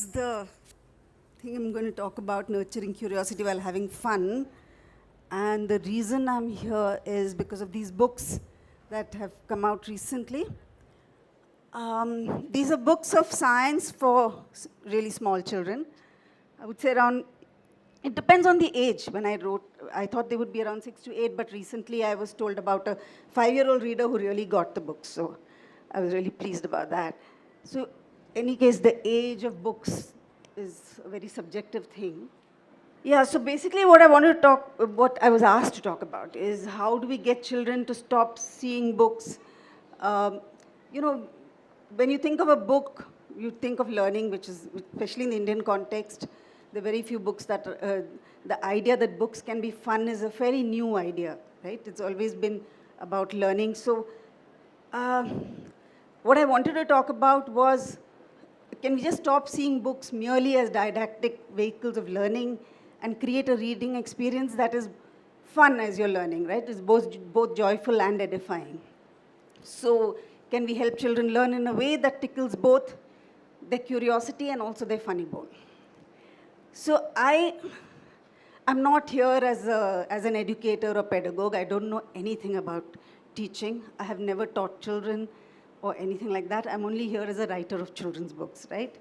is the thing I'm going to talk about, nurturing curiosity while having fun. And the reason I'm here is because of these books that have come out recently. These are books of science for really small children. I would say around, it depends on the age. When I wrote, I thought they would be around 6 to 8, but recently I was told about a 5-year-old reader who really got the books. So I was really pleased about that. So any case, the age of books is a very subjective thing. Yeah, so basically what I was asked to talk about is how do we get children to stop seeing books? Um, you know, when you think of a book, you think of learning, which is, especially in the Indian context, there are very few books that, the idea that books can be fun is a very new idea, right? It's always been about learning. So what I wanted to talk about was, can we just stop seeing books merely as didactic vehicles of learning and create a reading experience that is fun as you're learning, right? It's both joyful and edifying. So can we help children learn in a way that tickles both their curiosity and also their funny bone? So I'm not here as an educator or pedagogue. I don't know anything about teaching. I have never taught children or anything like that. I'm only here as a writer of children's books, right?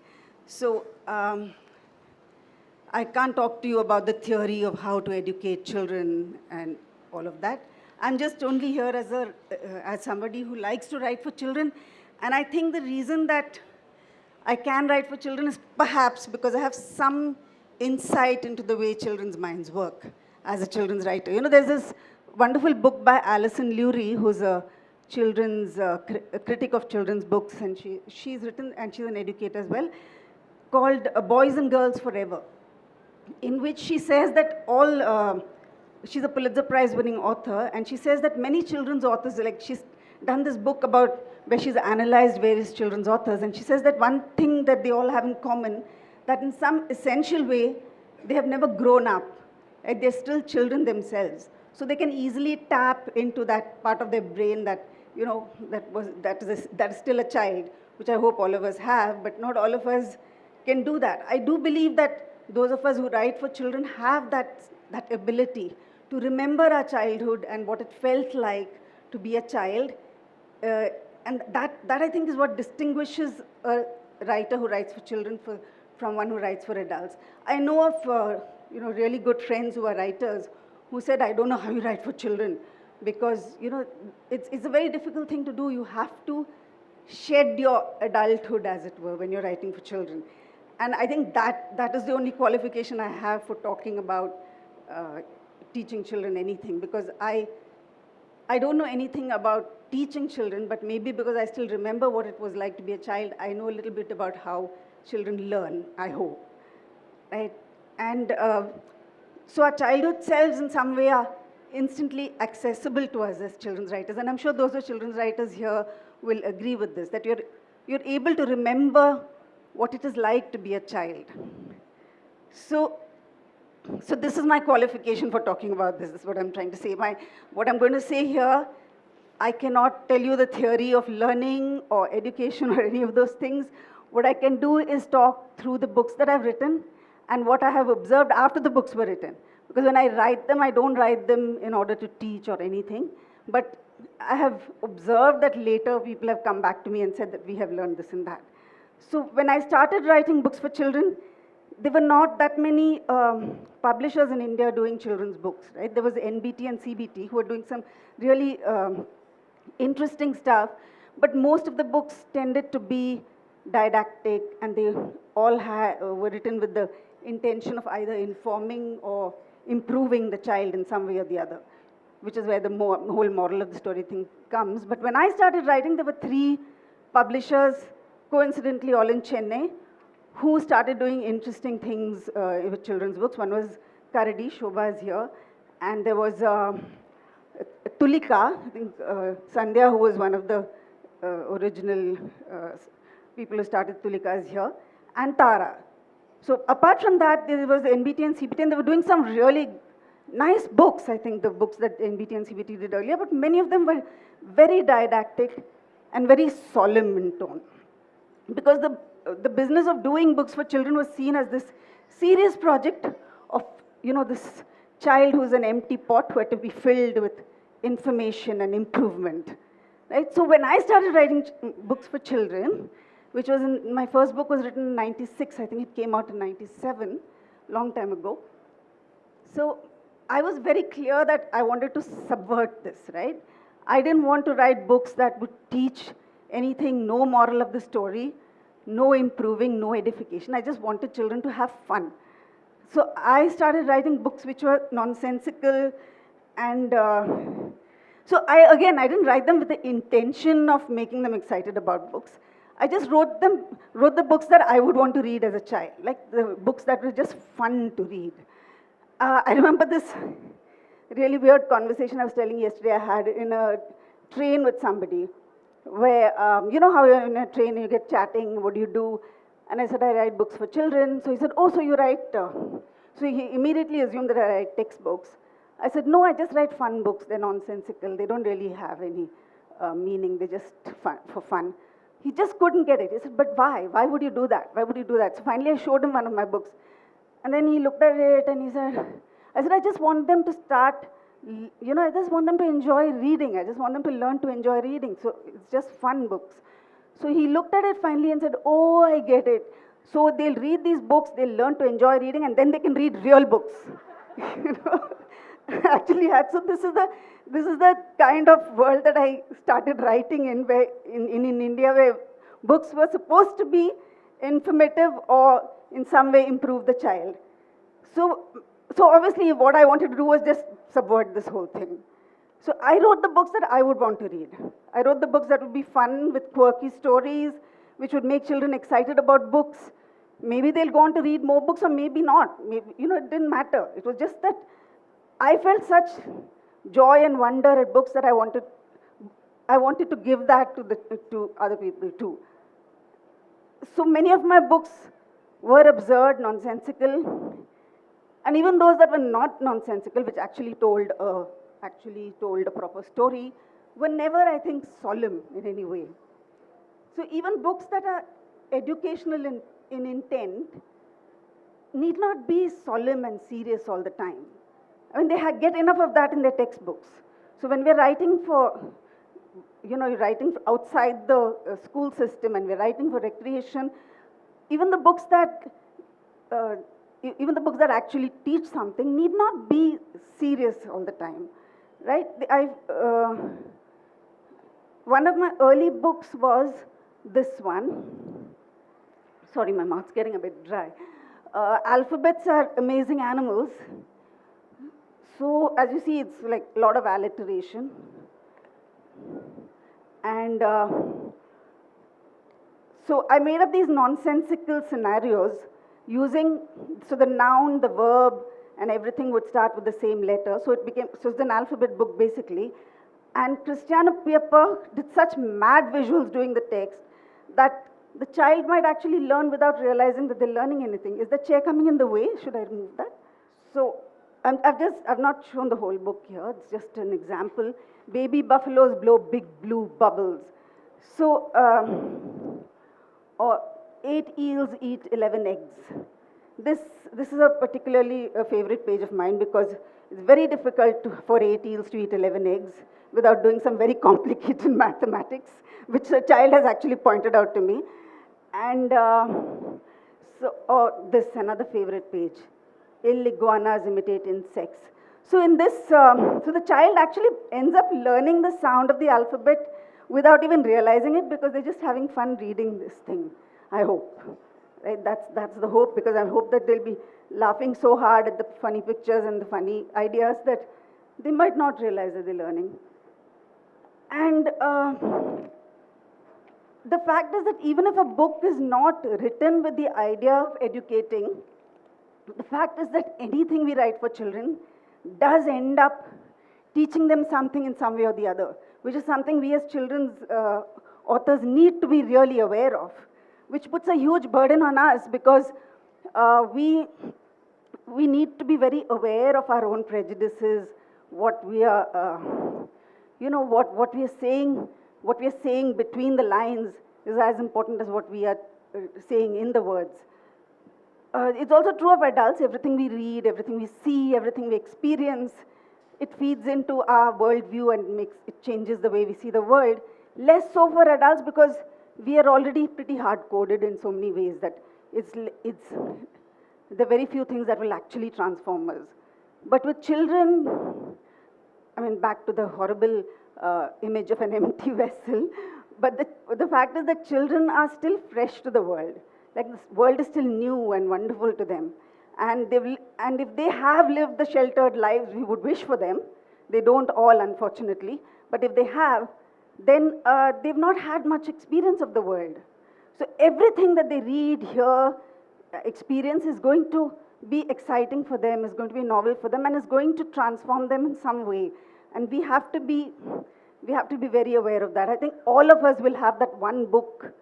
So I can't talk to you about the theory of how to educate children and all of that. I'm just only here as somebody who likes to write for children. And I think the reason that I can write for children is perhaps because I have some insight into the way children's minds work as a children's writer. You know, there's this wonderful book by Alison Lurie, who's a children's a critic of children's books, and she's written, and she's an educator as well, called Boys and Girls Forever, in which she says that she's a Pulitzer Prize winning author, and she says that many children's authors, like she's done this book about where she's analyzed various children's authors, and she says that one thing that they all have in common, that in some essential way, they have never grown up. Right? They're still children themselves. So they can easily tap into that part of their brain that, you know, that is still a child, which I hope all of us have, but not all of us can do that. I do believe that those of us who write for children have that ability to remember our childhood and what it felt like to be a child. And that I think is what distinguishes a writer who writes for children from one who writes for adults. I know of really good friends who are writers who said, I don't know how you write for children, because it's a very difficult thing to do. You have to shed your adulthood, as it were, when you're writing for children. And I think that is the only qualification I have for talking about teaching children anything, because I don't know anything about teaching children, but maybe because I still remember what it was like to be a child, I know a little bit about how children learn, I hope. Right? And so our childhood selves in some way are instantly accessible to us as children's writers. And I'm sure those who are children's writers here will agree with this, that you're able to remember what it is like to be a child. So this is my qualification for talking about this. This is what I'm trying to say. What I'm going to say here, I cannot tell you the theory of learning or education or any of those things. What I can do is talk through the books that I've written and what I have observed after the books were written. Because when I write them, I don't write them in order to teach or anything. But I have observed that later people have come back to me and said that we have learned this and that. So when I started writing books for children, there were not that many publishers in India doing children's books, right? There was NBT and CBT who were doing some really interesting stuff, but most of the books tended to be didactic, and they all were written with the intention of either informing or improving the child in some way or the other, which is where the whole moral of the story thing comes. But when I started writing, there were 3 publishers, coincidentally all in Chennai, who started doing interesting things with children's books. One was Karadi, Shobha is here, and there was Tulika, I think Sandhya, who was one of the original people who started Tulika, is here, and Tara. So apart from that, there was NBT and CBT, and they were doing some really nice books, I think, the books that NBT and CBT did earlier, but many of them were very didactic and very solemn in tone. Because the business of doing books for children was seen as this serious project of, this child who's an empty pot who had to be filled with information and improvement, right? So when I started writing books for children, which was my first book was written in 96, I think it came out in 97, long time ago. So I was very clear that I wanted to subvert this, right? I didn't want to write books that would teach anything, no moral of the story, no improving, no edification. I just wanted children to have fun. So I started writing books which were nonsensical, and so I didn't write them with the intention of making them excited about books. I just wrote the books that I would want to read as a child, like the books that were just fun to read. I remember this really weird conversation I was telling yesterday I had in a train with somebody, where, you know how you're in a train, you get chatting, what do you do? And I said, I write books for children. So he said, oh, so you write, so he immediately assumed that I write textbooks. I said, no, I just write fun books. They're nonsensical. They don't really have any meaning. They're just fun, for fun. He just couldn't get it. He said, but why? Why would you do that? Why would you do that? So finally I showed him one of my books. And then he looked at it and he said, I just want them to start, I just want them to enjoy reading. I just want them to learn to enjoy reading. So it's just fun books. So he looked at it finally and said, oh, I get it. So they'll read these books, they'll learn to enjoy reading, and then they can read real books. Actually had. So this is the kind of world that I started writing in, where in India, where books were supposed to be informative or in some way improve the child. So obviously what I wanted to do was just subvert this whole thing. So I wrote the books that I would want to read. I wrote the books that would be fun with quirky stories, which would make children excited about books. Maybe they'll go on to read more books or maybe not. Maybe, it didn't matter. It was just that I felt such joy and wonder at books that I wanted to give that to other people too. So many of my books were absurd, nonsensical, and even those that were not nonsensical, which actually told a proper story, were never, I think, solemn in any way. So even books that are educational in intent need not be solemn and serious all the time. I mean, they get enough of that in their textbooks. So when we're writing for, you're writing outside the school system and we're writing for recreation, even the books that actually teach something need not be serious all the time, right? One of my early books was this one. Sorry, my mouth's getting a bit dry. Alphabets are amazing animals. So as you see, it's like a lot of alliteration. And so I made up these nonsensical scenarios using, so the noun, the verb, and everything would start with the same letter. So it's an alphabet book basically. And Christiana Pieper did such mad visuals doing the text that the child might actually learn without realizing that they're learning anything. Is the chair coming in the way? Should I remove that? So I've not shown the whole book here. It's just an example. Baby buffaloes blow big blue bubbles. So, or 8 eels eat 11 eggs. This is a particularly favorite page of mine because it's very difficult for 8 eels to eat 11 eggs without doing some very complicated mathematics, which a child has actually pointed out to me. And this, another favorite page. Iguanas imitate insects. So in this, so the child actually ends up learning the sound of the alphabet without even realizing it because they're just having fun reading this thing, I hope. Right? That's the hope, because I hope that they'll be laughing so hard at the funny pictures and the funny ideas that they might not realize that they're learning. And the fact is that even if a book is not written with the idea of educating, the fact is that anything we write for children does end up teaching them something in some way or the other, which is something we as children's authors need to be really aware of, which puts a huge burden on us because we need to be very aware of our own prejudices, what we are, what we are saying between the lines is as important as what we are saying in the words. It's also true of adults. Everything we read, everything we see, everything we experience, it feeds into our worldview and it changes the way we see the world. Less so for adults because we are already pretty hard-coded in so many ways that it's the very few things that will actually transform us. But with children, I mean, back to the horrible image of an empty vessel, but the fact is that children are still fresh to the world. Like this world is still new and wonderful to them. And if they have lived the sheltered lives we would wish for them, they don't all, unfortunately, but if they have, then they've not had much experience of the world. So everything that they read, hear, experience is going to be exciting for them, is going to be novel for them, and is going to transform them in some way. And we have to be very aware of that. I think all of us will have that one book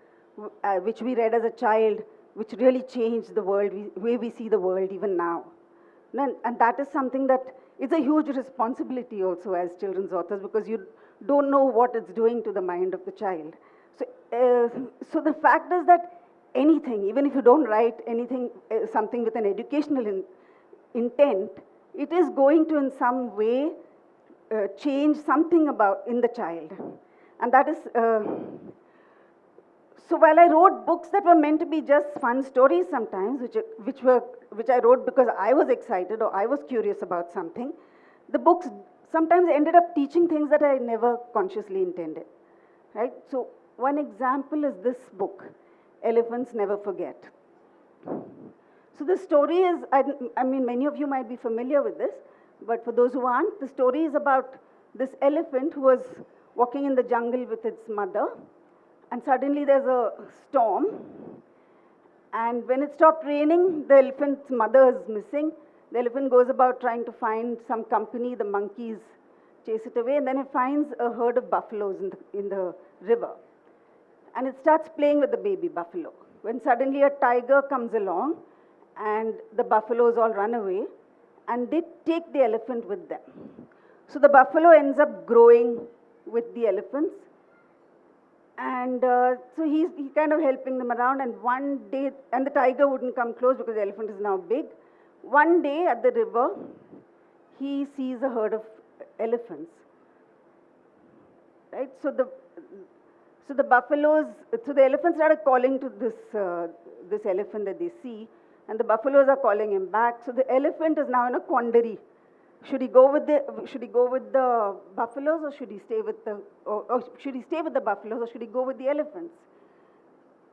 which we read as a child, which really changed the world, way we see the world even now. And that is something that is a huge responsibility also as children's authors, because you don't know what it's doing to the mind of the child. So the fact is that anything, even if you don't write anything, something with an educational intent, it is going to in some way change something about in the child. And that is, so while I wrote books that were meant to be just fun stories sometimes, which I wrote because I was excited or I was curious about something, the books sometimes ended up teaching things that I never consciously intended, right? So one example is this book, Elephants Never Forget. So the story is, I mean, many of you might be familiar with this, but for those who aren't, the story is about this elephant who was walking in the jungle with its mother, and suddenly there's a storm, and when it stopped raining, the elephant's mother is missing. The elephant goes about trying to find some company, the monkeys chase it away, and then it finds a herd of buffaloes in the river. And it starts playing with the baby buffalo. When suddenly a tiger comes along, and the buffaloes all run away, and they take the elephant with them. So the buffalo ends up growing with the elephants, and so he's kind of helping them around, and one day, and the tiger wouldn't come close because the elephant is now big. One day at the river, he sees a herd of elephants, right? So the buffaloes, so the elephants started calling to this elephant that they see, and the buffaloes are calling him back. So the elephant is now in a quandary. Should he go with the buffaloes, or should he stay with the buffaloes, or should he go with the elephants?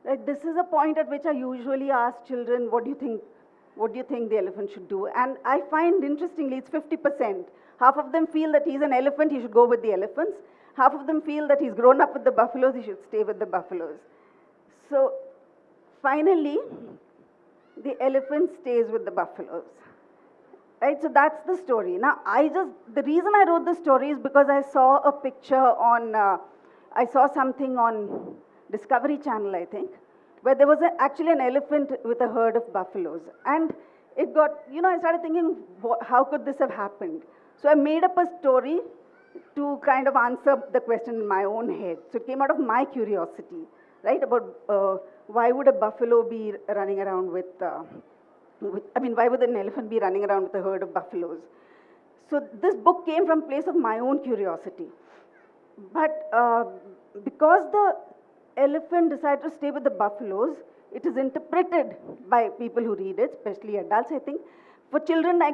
Right? This is a point at which I usually ask children, what do you think the elephant should do? And I find, interestingly, it's 50%. Half of them feel that he's an elephant, he should go with the elephants. Half of them feel that he's grown up with the buffaloes, he should stay with the buffaloes. So finally, the elephant stays with the buffaloes. Right, so that's the story. Now, the reason I wrote the story is because I saw a picture I saw something on Discovery Channel, I think, where there was actually an elephant with a herd of buffaloes. And it got, I started thinking, how could this have happened? So I made up a story to kind of answer the question in my own head. So it came out of my curiosity, right, about why would a buffalo be running around why would an elephant be running around with a herd of buffaloes? So this book came from a place of my own curiosity. But because the elephant decided to stay with the buffaloes, it is interpreted by people who read it, especially adults, I think. For children, I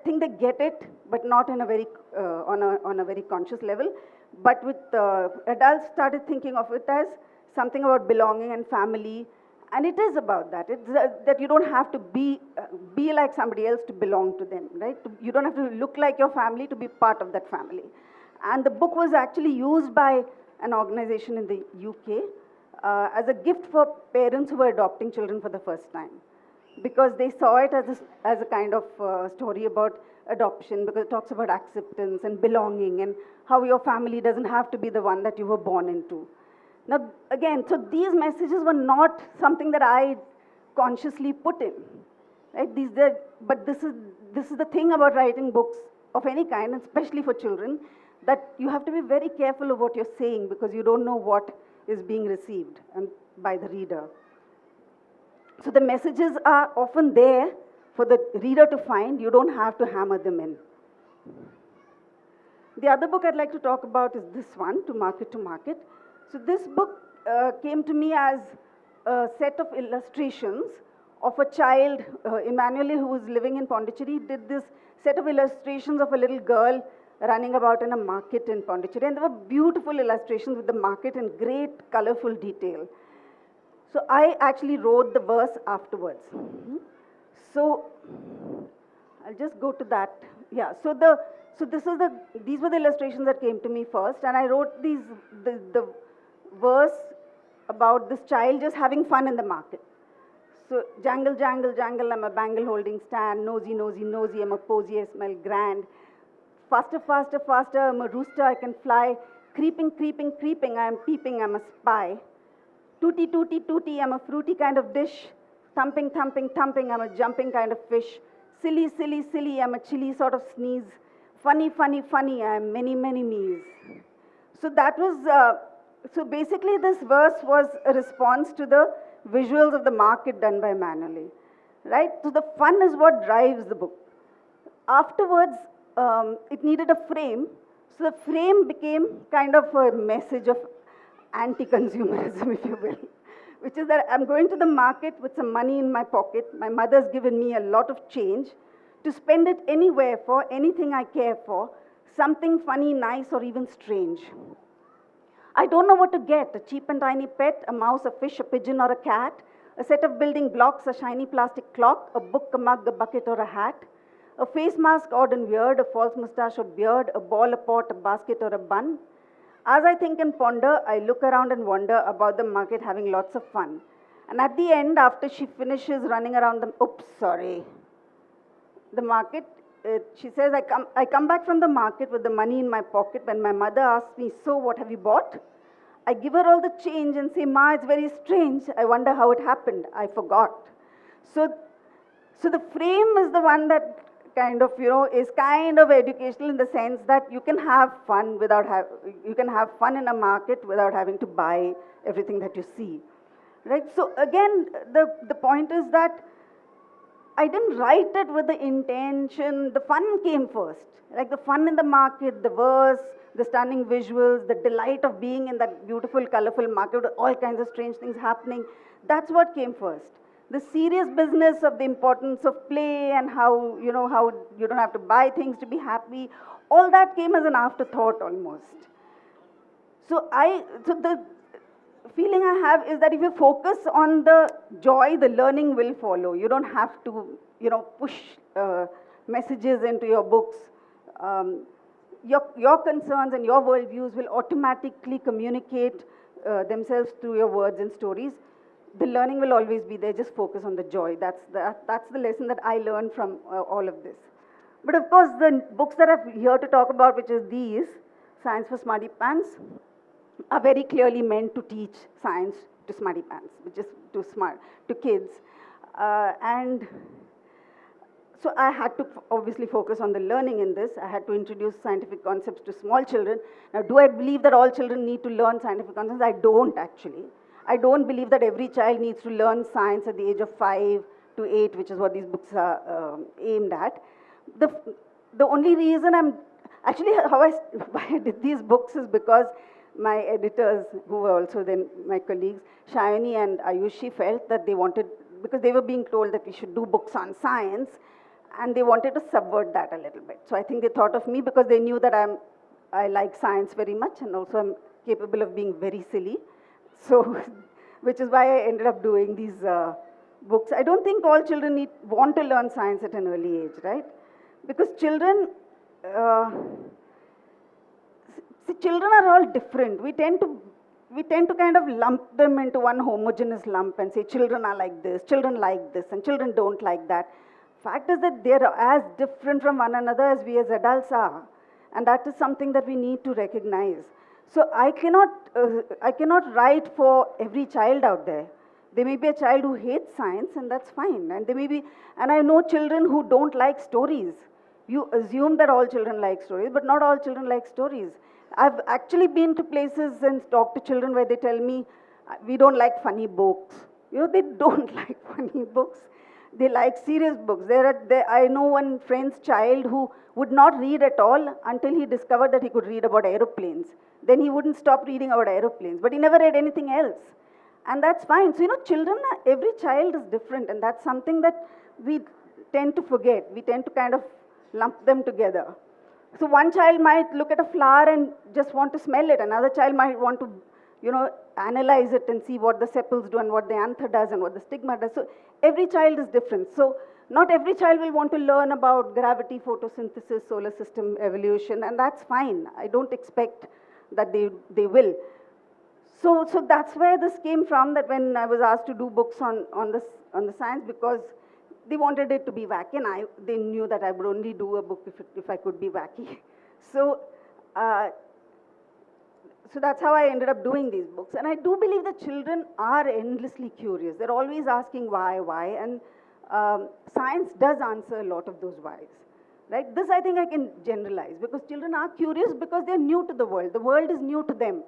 think they get it, but not in a very, on a very conscious level. But with adults started thinking of it as something about belonging and family. And it is about that. It's that you don't have to be like somebody else to belong to them, right? You don't have to look like your family to be part of that family. And the book was actually used by an organization in the UK as a gift for parents who were adopting children for the first time, because they saw it as a kind of story about adoption, because it talks about acceptance and belonging and how your family doesn't have to be the one that you were born into. Now, again, so these messages were not something that I consciously put in, right? But this is the thing about writing books of any kind, especially for children, that you have to be very careful of what you're saying, because you don't know what is being received by the reader. So the messages are often there for the reader to find. You don't have to hammer them in. The other book I'd like to talk about is this one, To Market to Market. So this book came to me as a set of illustrations of a child, Emmanuel, who was living in Pondicherry, did this set of illustrations of a little girl running about in a market in Pondicherry. And there were beautiful illustrations with the market in great colorful detail. So I actually wrote the verse afterwards. So I'll just go to that. Yeah, so these were the illustrations that came to me first, and I wrote the verse about this child just having fun in the market. So jangle, jangle, jangle, I'm a bangle holding stand. Nosy, nosy, nosy, I'm a posy, I smell grand. Faster, faster, faster, I'm a rooster, I can fly. Creeping, creeping, creeping, I am peeping, I'm a spy. Tooty, tooty, tooty, I'm a fruity kind of dish. Thumping, thumping, thumping, I'm a jumping kind of fish. Silly, silly, silly, I'm a chilly sort of sneeze. Funny, funny, funny, I'm many, many me's. So that was, so basically this verse was a response to the visuals of the market done by Manoli, right? So the fun is what drives the book. Afterwards, it needed a frame. So the frame became kind of a message of anti-consumerism, if you will, which is that I'm going to the market with some money in my pocket. My mother's given me a lot of change to spend it anywhere for anything I care for, something funny, nice, or even strange. I don't know what to get, a cheap and tiny pet, a mouse, a fish, a pigeon, or a cat, a set of building blocks, a shiny plastic clock, a book, a mug, a bucket, or a hat, a face mask odd and weird, a false moustache or beard, a ball, a pot, a basket, or a bun. As I think and ponder, I look around and wonder about the market having lots of fun. And at the end, after she finishes running around the market, she says, I come back from the market with the money in my pocket when my mother asks me, so what have you bought? I give her all the change and say, Ma, it's very strange. I wonder how it happened. I forgot. So the frame is the one that kind of, is kind of educational in the sense that you can have fun you can have fun in a market without having to buy everything that you see, right? So again, the point is that I didn't write it with the intention, the fun came first, like the fun in the market, the verse, the stunning visuals, the delight of being in that beautiful, colorful market with all kinds of strange things happening. That's what came first. The serious business of the importance of play and how you don't have to buy things to be happy, all that came as an afterthought almost. So the feeling I have is that if you focus on the joy, the learning will follow. You don't have to, push messages into your books. Your concerns and your worldviews will automatically communicate themselves through your words and stories. The learning will always be there. Just focus on the joy. That's the lesson that I learned from all of this. But of course, the books that I'm here to talk about, which is these, Science for Smarty Pants, are very clearly meant to teach science to smarty pants, which is to kids. And so I had to obviously focus on the learning in this. I had to introduce scientific concepts to small children. Now, do I believe that all children need to learn scientific concepts? I don't actually. I don't believe that every child needs to learn science at the age of 5 to 8, which is what these books are aimed at. The only reason why I did these books is because my editors, who were also then my colleagues, Shayani and Ayushi, felt that they wanted, because they were being told that we should do books on science, and they wanted to subvert that a little bit. So I think they thought of me because they knew that I like science very much, and also I'm capable of being very silly. So, which is why I ended up doing these books. I don't think all children want to learn science at an early age, right? Because children are all different. We tend to kind of lump them into one homogeneous lump and say children are like this, and children don't like that. Fact is that they're as different from one another as we as adults are. And that is something that we need to recognize. So I cannot write for every child out there. There may be a child who hates science, and that's fine. And I know children who don't like stories. You assume that all children like stories, but not all children like stories. I've actually been to places and talked to children where they tell me, we don't like funny books. They don't like funny books. They like serious books. I know one friend's child who would not read at all until he discovered that he could read about aeroplanes. Then he wouldn't stop reading about aeroplanes, but he never read anything else. And that's fine. So, children, every child is different, and that's something that we tend to forget. We tend to kind of lump them together. So one child might look at a flower and just want to smell it. Another child might want to, analyze it and see what the sepals do and what the anther does and what the stigma does. So every child is different. So not every child will want to learn about gravity, photosynthesis, solar system evolution, and that's fine. I don't expect that they will. So that's where this came from, that when I was asked to do books on the science, because they wanted it to be wacky, and they knew that I would only do a book if I could be wacky. So, so that's how I ended up doing these books. And I do believe that children are endlessly curious. They're always asking why, and science does answer a lot of those whys. Right? This I think I can generalize, because children are curious because they're new to the world. The world is new to them.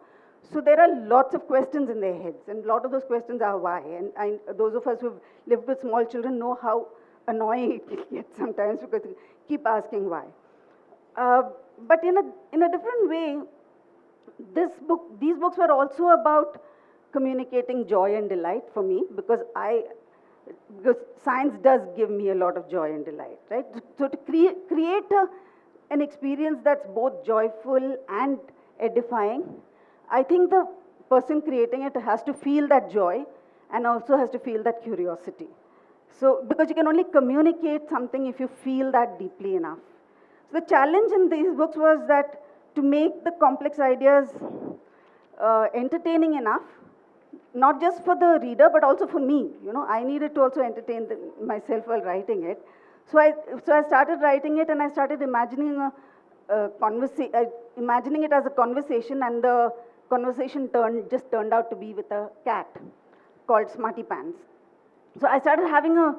So there are lots of questions in their heads, and a lot of those questions are why. And those of us who've lived with small children know how annoying it gets sometimes, because they keep asking why. But in a different way, these books were also about communicating joy and delight for me, because science does give me a lot of joy and delight, right? So to create an experience that's both joyful and edifying, I think the person creating it has to feel that joy and also has to feel that curiosity. So, because you can only communicate something if you feel that deeply enough. So the challenge in these books was that to make the complex ideas entertaining enough, not just for the reader, but also for me. I needed to also entertain myself while writing it. So I started writing it, and I started imagining imagining it as a conversation, and the conversation turned out to be with a cat called Smarty Pants. So I started having a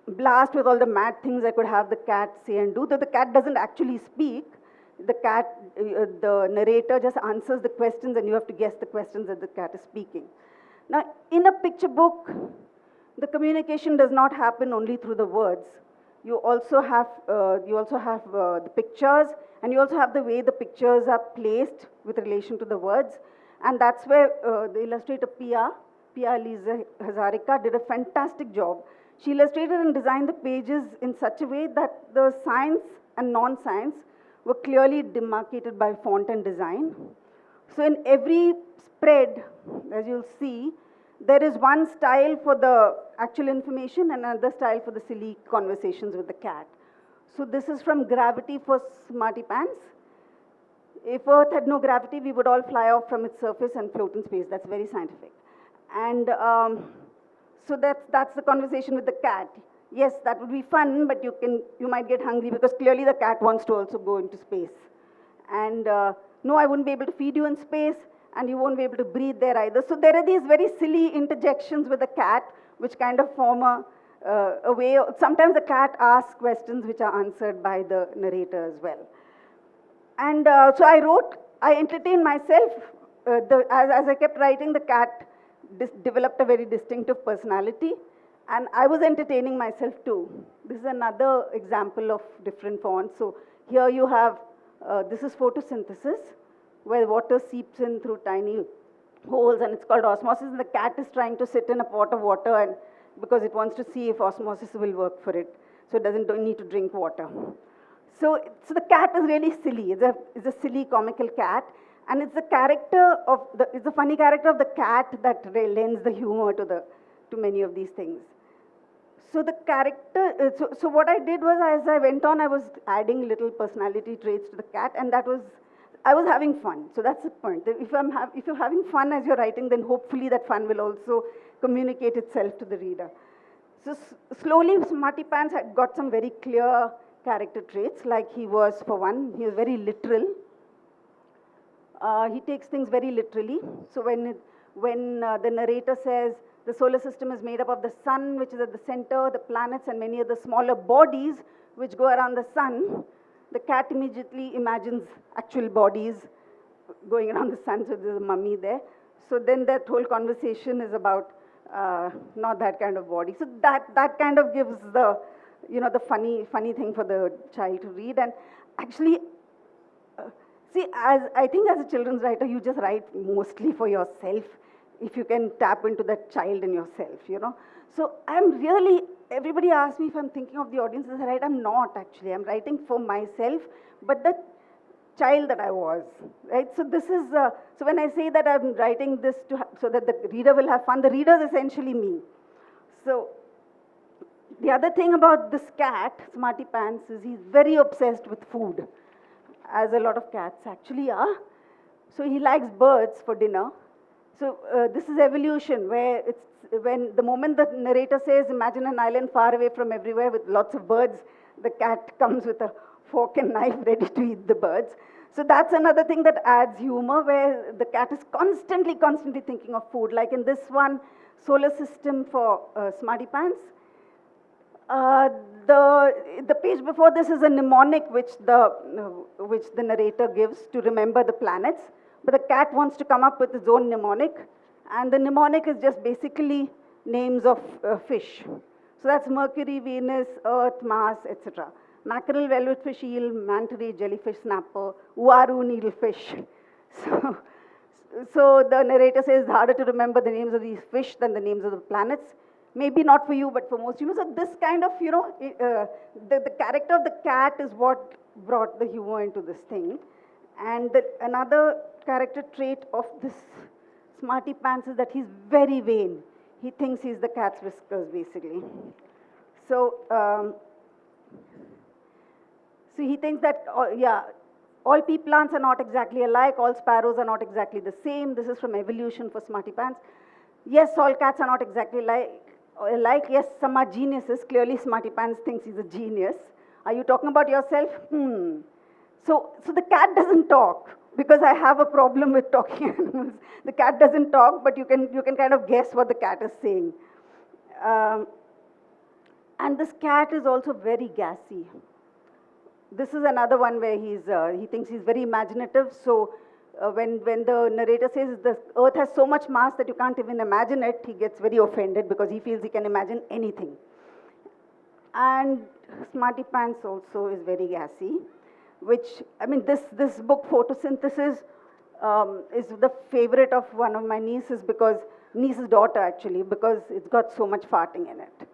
blast with all the mad things I could have the cat say and do. Though the cat doesn't actually speak, the narrator just answers the questions, and you have to guess the questions that the cat is speaking. Now, in a picture book, the communication does not happen only through the words. You also have the pictures, and you also have the way the pictures are placed with relation to the words. And that's where the illustrator Pia Lisa Hazarika did a fantastic job. She illustrated and designed the pages in such a way that the science and non-science were clearly demarcated by font and design. So in every spread, as you'll see, there is one style for the actual information and another style for the silly conversations with the cat. So this is from Gravity for Smarty Pants. If Earth had no gravity, we would all fly off from its surface and float in space. That's very scientific. And so that's the conversation with the cat. Yes, that would be fun, but you might get hungry, because clearly the cat wants to also go into space. And no, I wouldn't be able to feed you in space, and you won't be able to breathe there either. So there are these very silly interjections with the cat, which kind of form a way. Sometimes the cat asks questions which are answered by the narrator as well. And so I entertained myself. As I kept writing, the cat developed a very distinctive personality, and I was entertaining myself too. This is another example of different fonts. So here you have, this is photosynthesis, where water seeps in through tiny holes, and it's called osmosis, and the cat is trying to sit in a pot of water, and because it wants to see if osmosis will work for it, so it don't need to drink water. So the cat is really silly. It's a silly comical cat, and it's the funny character of the cat that lends the humor to many of these things. So the character, so what I did was, as I went on, I was adding little personality traits to the cat, and I was having fun. So that's the point. If you're having fun as you're writing, then hopefully that fun will also communicate itself to the reader. So slowly, Smarty Pants had got some very clear character traits, like he was very literal. He takes things very literally. So when the narrator says the solar system is made up of the sun, which is at the center, the planets, and many other smaller bodies which go around the sun, the cat immediately imagines actual bodies going around the sun, so there's a mummy there. So then that whole conversation is about not that kind of body. So that kind of gives the, the funny thing for the child to read. And actually, see, as I think as a children's writer, you just write mostly for yourself, if you can tap into that child in yourself. So I'm really, everybody asks me if I'm thinking of the audience as I write. I'm not actually. I'm writing for myself, but the child that I was, right? So this is, so when I say that I'm writing this so that the reader will have fun, the reader is essentially me. So the other thing about this cat, Smarty Pants, is he's very obsessed with food, as a lot of cats actually are. So he likes birds for dinner. So this is evolution, where it's when the moment the narrator says, imagine an island far away from everywhere with lots of birds, the cat comes with a fork and knife ready to eat the birds. So that's another thing that adds humor, where the cat is constantly thinking of food. Like in this one, solar system for Smarty Pants. The page before this is a mnemonic which the narrator gives to remember the planets. But the cat wants to come up with its own mnemonic, and the mnemonic is just basically names of fish. So that's Mercury, Venus, Earth, Mars, etc. Mackerel, velvetfish, eel, manta ray, jellyfish, snapper, uaru, needlefish. So the narrator says it's harder to remember the names of these fish than the names of the planets. Maybe not for you, but for most humans. So this kind of, the character of the cat is what brought the humor into this thing. And another character trait of this Smarty Pants is that he's very vain. He thinks he's the cat's whiskers, basically. So, so he thinks that, all pea plants are not exactly alike, all sparrows are not exactly the same. This is from Evolution for Smarty Pants. Yes, all cats are not exactly alike. Yes, some are geniuses. Clearly, Smarty Pants thinks he's a genius. Are you talking about yourself? So the cat doesn't talk, because I have a problem with talking animals. The cat doesn't talk, but you can kind of guess what the cat is saying. And this cat is also very gassy. This is another one where he thinks he's very imaginative. So when the narrator says the earth has so much mass that you can't even imagine it, he gets very offended because he feels he can imagine anything. And Smarty Pants also is very gassy, which, I mean, this book, Photosynthesis, is the favorite of one of my nieces, niece's daughter actually, because it's got so much farting in it.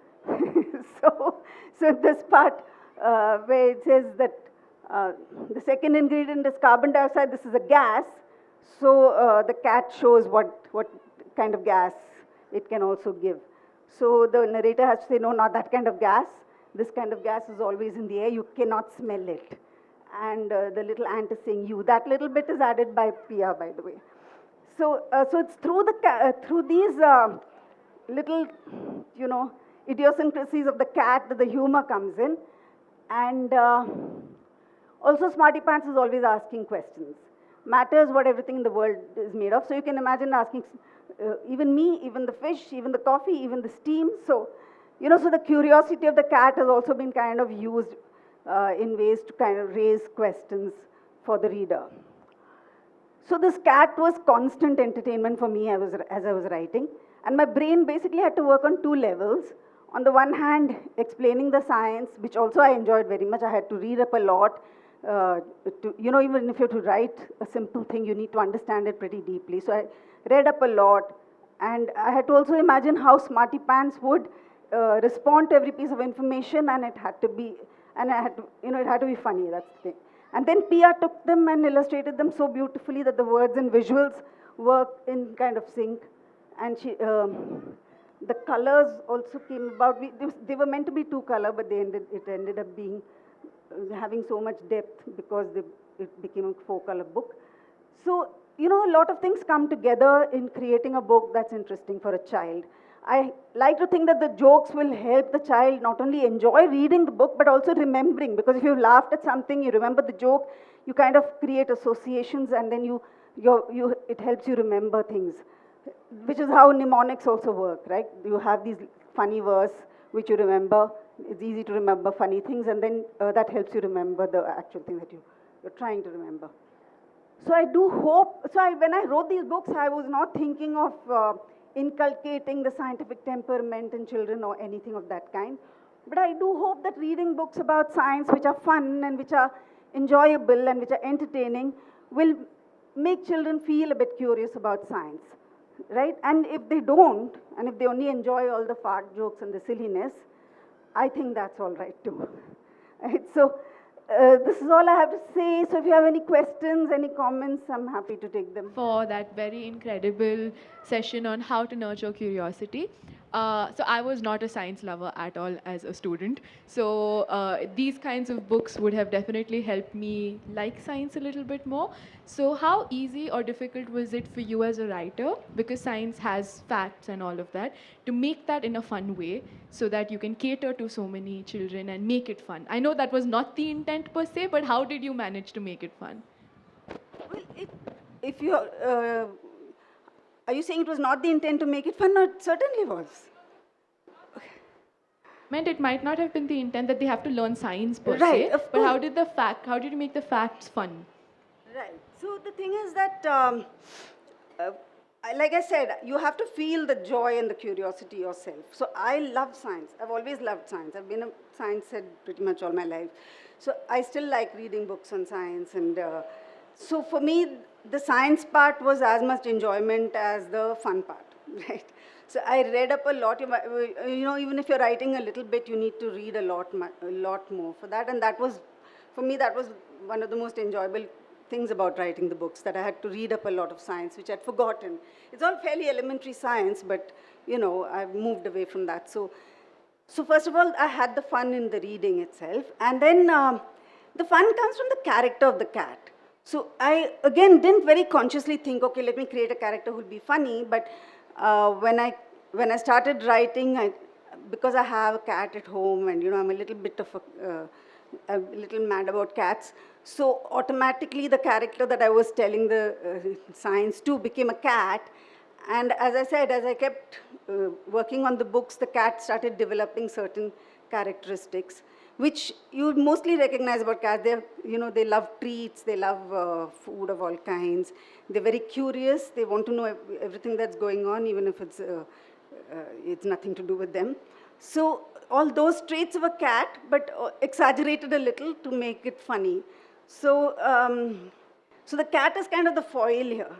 so this part where it says that the second ingredient is carbon dioxide, this is a gas, so the cat shows what kind of gas it can also give. So the narrator has to say, no, not that kind of gas. This kind of gas is always in the air, you cannot smell it. And the little ant is saying you. That little bit is added by Pia, by the way. So it's through these little, idiosyncrasies of the cat that the humor comes in. And also Smarty Pants is always asking questions. Matters what everything in the world is made of. So you can imagine asking even me, even the fish, even the coffee, even the steam. So, so the curiosity of the cat has also been kind of used in ways to kind of raise questions for the reader. So this cat was constant entertainment for me as I was writing. And my brain basically had to work on two levels. On the one hand, explaining the science, which also I enjoyed very much. I had to read up a lot. Even if you have to write a simple thing, you need to understand it pretty deeply. So I read up a lot. And I had to also imagine how Smarty Pants would respond to every piece of information, and it had to be it had to be funny, that's the thing. And then Pia took them and illustrated them so beautifully that the words and visuals work in kind of sync. And the colors also came about. They were meant to be two color, but it ended up being having so much depth because it became a 4-color book. So, a lot of things come together in creating a book that's interesting for a child. I like to think that the jokes will help the child not only enjoy reading the book, but also remembering. Because if you've laughed at something, you remember the joke, you kind of create associations, and then it helps you remember things. Which is how mnemonics also work, right? You have these funny verse, which you remember. It's easy to remember funny things, and then that helps you remember the actual thing that you're trying to remember. So I do hope, when I wrote these books, I was not thinking of inculcating the scientific temperament in children or anything of that kind. But I do hope that reading books about science which are fun and which are enjoyable and which are entertaining will make children feel a bit curious about science, right? And if they don't, and if they only enjoy all the fart jokes and the silliness, I think that's all right too. Right? So this is all I have to say. So if you have any questions, any comments, I'm happy to take them. For that very incredible session on how to nurture curiosity. So I was not a science lover at all as a student. So these kinds of books would have definitely helped me like science a little bit more. So how easy or difficult was it for you as a writer, because science has facts and all of that, to make that in a fun way so that you can cater to so many children and make it fun? I know that was not the intent per se, but how did you manage to make it fun? Well, if you are you saying it was not the intent to make it fun? No, it certainly was. Meant it might not have been the intent that they have to learn science per Right, se, of but how course. did you make the facts fun? Right. So the thing is that, like I said, you have to feel the joy and the curiosity yourself. So I love science. I've always loved science. I've been a science head pretty much all my life. So I still like reading books on science. And so for me, the science part was as much enjoyment as the fun part, right? So I read up a lot. You know, even if you're writing a little bit, you need to read a lot more for that. And that was, for me, that was one of the most enjoyable things about writing the books, that I had to read up a lot of science, which I'd forgotten. It's all fairly elementary science, but, you know, I've moved away from that. So first of all, I had the fun in the reading itself. And then the fun comes from the character of the cat. So I, again, didn't very consciously think, okay, let me create a character who'll be funny. But when I started writing, because I have a cat at home, and, you know, I'm a little bit of a little mad about cats. So automatically the character that I was telling the science to became a cat. And as I said, as I kept working on the books, the cat started developing certain characteristics, which you mostly recognize about cats. You know, they love treats, they love food of all kinds. They're very curious. They want to know everything that's going on, even if it's nothing to do with them. So all those traits of a cat, but exaggerated a little to make it funny. So, so the cat is kind of the foil here.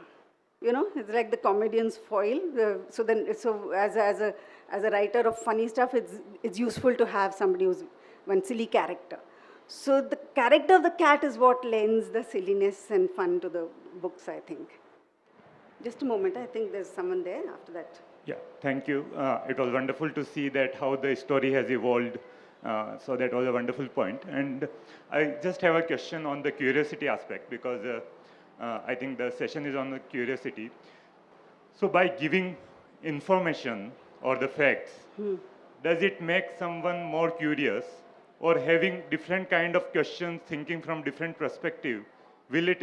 You know, it's like the comedian's foil. So as a writer of funny stuff, it's useful to have somebody who's one silly character. So the character of the cat is what lends the silliness and fun to the books, I think. Just a moment, I think there's someone there after that. Yeah, thank you. It was wonderful to see that how the story has evolved. So that was a wonderful point. And I just have a question on the curiosity aspect, because I think the session is on the curiosity. So by giving information or the facts, does it make someone more curious, or having different kind of questions, thinking from different perspective, will it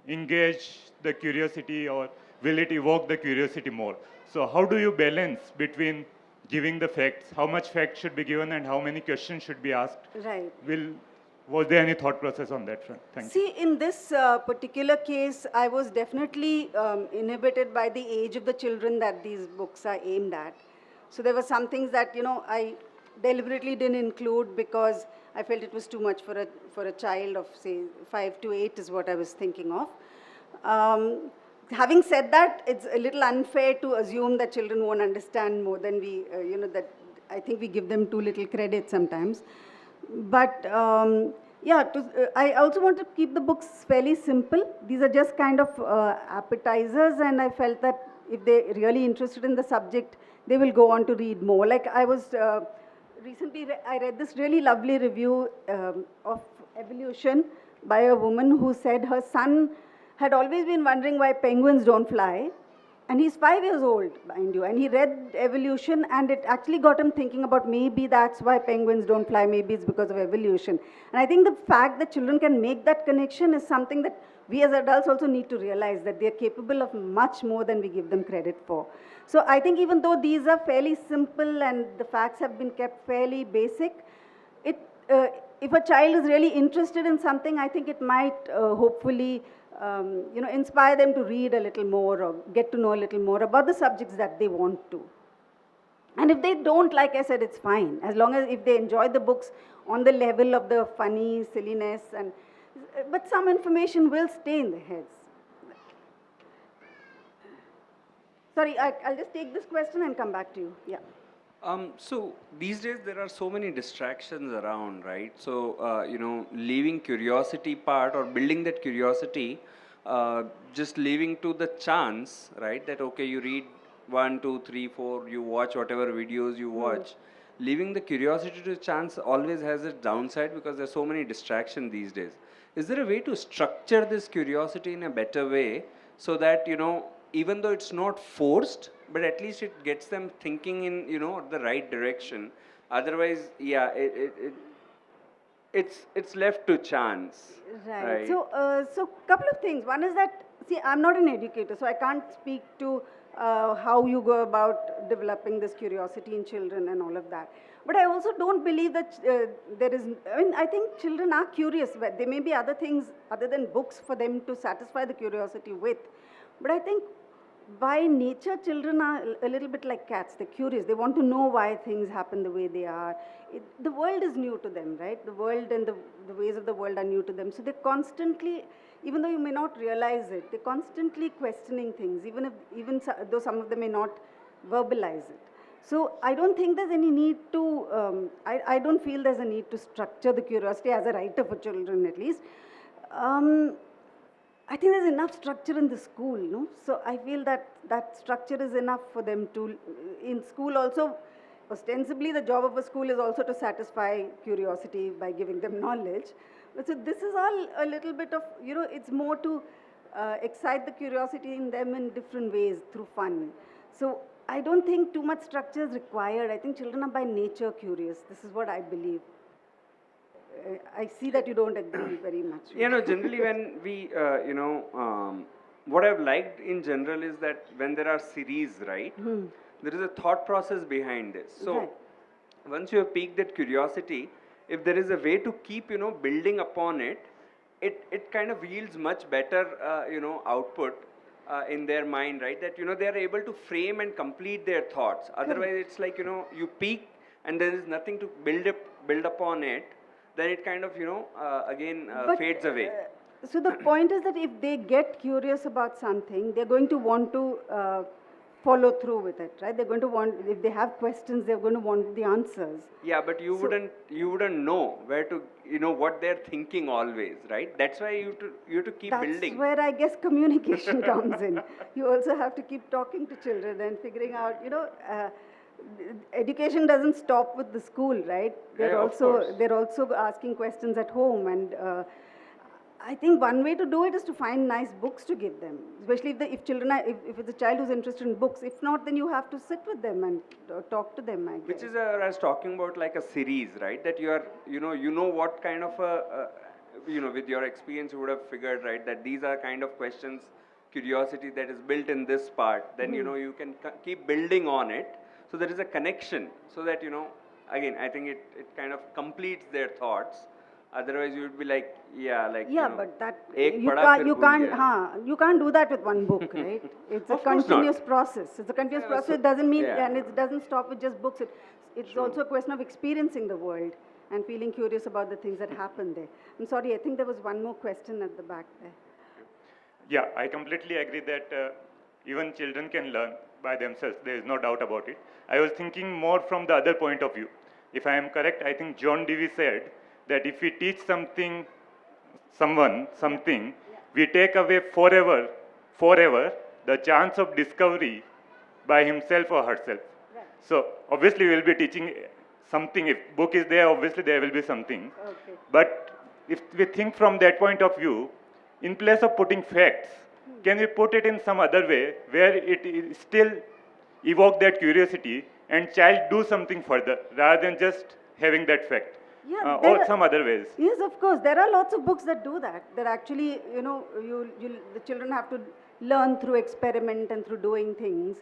engage the curiosity, or will it evoke the curiosity more? So how do you balance between giving the facts, how much facts should be given, and how many questions should be asked? Right. Was there any thought process on that front? Thank you. See, in this particular case, I was definitely inhibited by the age of the children that these books are aimed at. So there were some things that, you know, I deliberately didn't include because I felt it was too much for a child of, say, 5 to 8 is what I was thinking of. Having said that, it's a little unfair to assume that children won't understand more than we, you know, that I think we give them too little credit sometimes. But yeah, I also want to keep the books fairly simple. These are just kind of appetizers, and I felt that if they're really interested in the subject, they will go on to read more. Like I was, recently I read this really lovely review of evolution by a woman who said her son had always been wondering why penguins don't fly. And he's 5 years old, mind you, and he read evolution, and it actually got him thinking about maybe that's why penguins don't fly, maybe it's because of evolution. And I think the fact that children can make that connection is something that we as adults also need to realize, that they're capable of much more than we give them credit for. So I think even though these are fairly simple and the facts have been kept fairly basic, if a child is really interested in something, I think it might hopefully, inspire them to read a little more or get to know a little more about the subjects that they want to. And if they don't, like I said, it's fine. As long as if they enjoy the books on the level of the funny, silliness, but some information will stay in their heads. Sorry, I'll just take this question and come back to you. Yeah. So these days there are so many distractions around, right? So, leaving curiosity part or building that curiosity, just leaving to the chance, right? That, okay, you read 1, 2, 3, 4, you watch whatever videos you watch. Leaving the curiosity to chance always has its downside because there's so many distractions these days. Is there a way to structure this curiosity in a better way so that, even though it's not forced, but at least it gets them thinking in, the right direction. Otherwise, yeah, it's left to chance. Right. So couple of things. One is that, see, I'm not an educator, so I can't speak to how you go about developing this curiosity in children and all of that. But I also don't believe that there is, I think children are curious, but there may be other things other than books for them to satisfy the curiosity with. But I think by nature, children are a little bit like cats. They're curious. They want to know why things happen the way they are. The world is new to them, right? The world and the ways of the world are new to them. So they're constantly, even though you may not realize it, they're constantly questioning things, even though some of them may not verbalize it. So I don't think there's any need to, I don't feel there's a need to structure the curiosity as a writer for children at least. I think there's enough structure in the school, no? So I feel that structure is enough for them to, in school also, ostensibly the job of a school is also to satisfy curiosity by giving them knowledge. But so this is all a little bit of, it's more to excite the curiosity in them in different ways through fun. So I don't think too much structure is required. I think children are by nature curious. This is what I believe. I see that you don't agree very much. Generally when we, what I've liked in general is that when there are series, right, there is a thought process behind this. So once you have piqued that curiosity, if there is a way to keep, building upon it, it kind of yields much better, output in their mind, right? That, they are able to frame and complete their thoughts. Otherwise, it's like, you peak and there is nothing to build upon it. Then it kind of, fades away. So the point is that if they get curious about something, they're going to want to follow through with it, right? They're going to want, if they have questions, they're going to want the answers. Yeah, but you wouldn't know where to, what they're thinking always, right? That's why you have to keep building. That's where I guess communication comes in. You also have to keep talking to children and figuring out, education doesn't stop with the school, right? They're also asking questions at home, and I think one way to do it is to find nice books to give them, especially if it's a child who's interested in books. If not, then you have to sit with them and talk to them, I guess. Which is I was talking about like a series, right? That you are, what kind of with your experience you would have figured, right, that these are kind of questions, curiosity that is built in this part. Then you can keep building on it. So there is a connection, so that, again, I think it kind of completes their thoughts. Otherwise, you would be like, but that you can't do that with one book, right? It's a continuous process. It's a continuous process. It doesn't mean, and it doesn't stop with just books. It's also a question of experiencing the world and feeling curious about the things that happen there. I'm sorry, I think there was one more question at the back there. Yeah, I completely agree that even children can learn by themselves. There is no doubt about it. I was thinking more from the other point of view. If I am correct, I think John Dewey said that if we teach something, we take away forever, the chance of discovery by himself or herself. Right. So obviously we will be teaching something. If book is there, obviously there will be something. Okay. But if we think from that point of view, in place of putting facts, can we put it in some other way where it still evoke that curiosity and child do something further rather than just having that fact? Yeah, or some other ways. Yes, of course. There are lots of books that do that. That actually, the children have to learn through experiment and through doing things.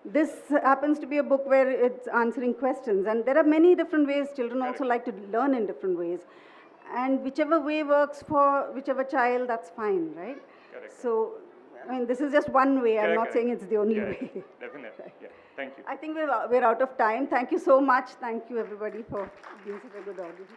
This happens to be a book where it's answering questions. And there are many different ways. Children also like to learn in different ways. and whichever way works for whichever child, that's fine, right? Correct. So, I mean, this is just one way. I'm Correct, not correct. saying it's the only Yeah, way. yeah, definitely. Yeah. Thank you. I think we're out of time. Thank you so much. Thank you, everybody, for being such a good audience.